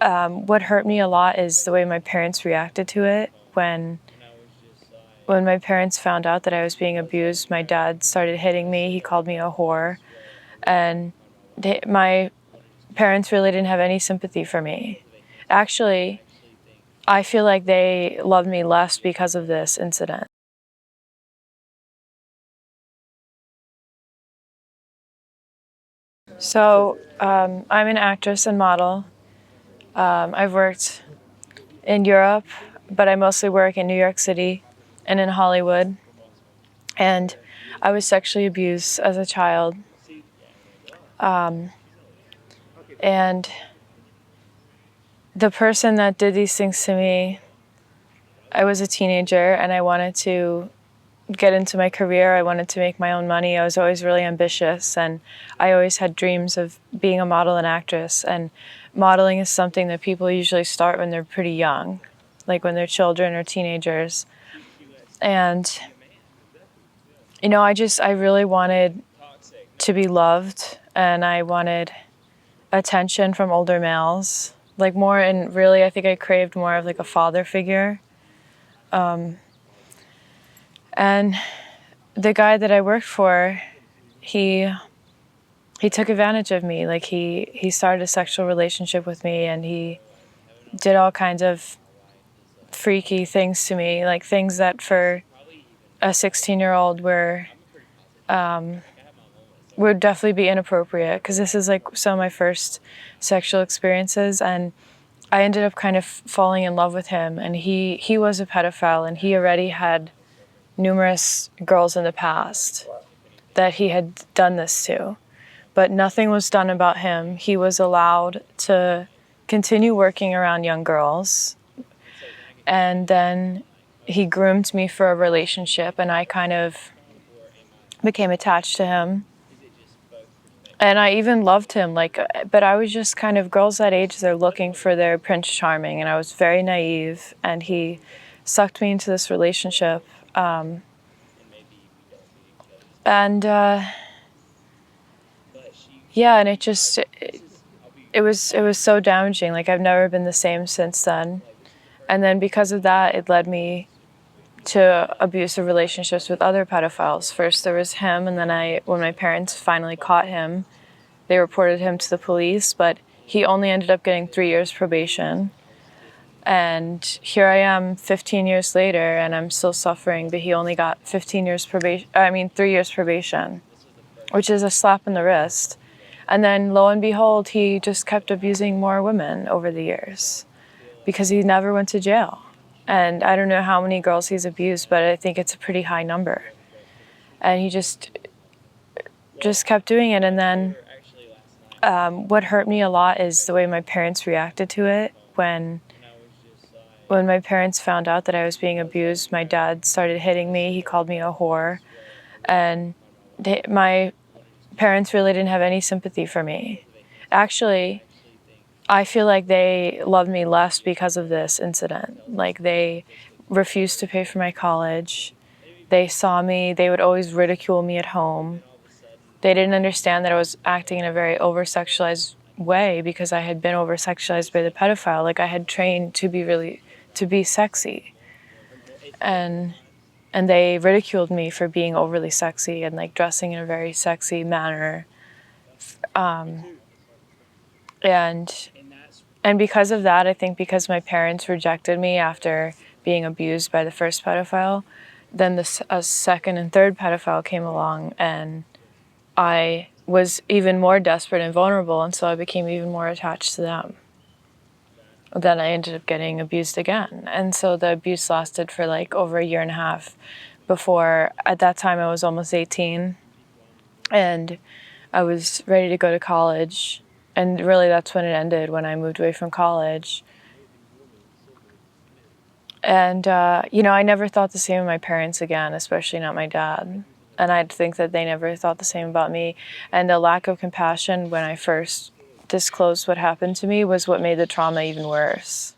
What hurt me a lot is the way my parents reacted to it. When my parents found out that I was being abused, my dad started hitting me. He called me a whore. And my parents really didn't have any sympathy for me. Actually, I feel like they loved me less because of this incident. So I'm an actress and model. I've worked in Europe, but I mostly work in New York City and in Hollywood. And I was sexually abused as a child. And the person that did these things to me, I was a teenager and I wanted to get into my career. I wanted to make my own money. I was always really ambitious, and I always had dreams of being a model and actress. And modeling is something that people usually start when they're pretty young, like when they're children or teenagers. And, you know, I really wanted to be loved, and I wanted attention from older males, like more, and really I think I craved more of like a father figure. And the guy that I worked for, he took advantage of me. Like he started a sexual relationship with me, and he did all kinds of freaky things to me, like things that for a 16-year-old would definitely be inappropriate, because this is like some of my first sexual experiences. And I ended up kind of falling in love with him, and he was a pedophile, and he already had numerous girls in the past that he had done this to, but nothing was done about him. He was allowed to continue working around young girls, and then he groomed me for a relationship, and I kind of became attached to him. And I even loved him, but I was just kind of, girls that age, they're looking for their Prince Charming, and I was very naive, and he sucked me into this relationship. Yeah, and it was so damaging. Like, I've never been the same since then. And then because of that, it led me to abusive relationships with other pedophiles. First there was him, and then when my parents finally caught him, they reported him to the police, but he only ended up getting 3 years probation. And here I am 15 years later, and I'm still suffering, but he only got 3 years probation, which is a slap in the wrist. And then lo and behold, he just kept abusing more women over the years because he never went to jail. And I don't know how many girls he's abused, but I think it's a pretty high number. And he just kept doing it. And then what hurt me a lot is the way my parents reacted to it. When my parents found out that I was being abused, my dad started hitting me. He called me a whore. And my parents really didn't have any sympathy for me. Actually, I feel like they loved me less because of this incident. Like, they refused to pay for my college. They saw me, they would always ridicule me at home. They didn't understand that I was acting in a very over-sexualized way because I had been over-sexualized by the pedophile. Like, I had trained to be sexy. And they ridiculed me for being overly sexy and like dressing in a very sexy manner. And because of that, I think because my parents rejected me after being abused by the first pedophile, then a second and third pedophile came along, and I was even more desperate and vulnerable, and so I became even more attached to them. Then I ended up getting abused again. And so the abuse lasted for like over 1.5 years before, at that time I was almost 18, and I was ready to go to college. And really that's when it ended, when I moved away from college. And, you know, I never thought the same of my parents again, especially not my dad. And I think that they never thought the same about me. And the lack of compassion when I first disclosed what happened to me was what made the trauma even worse.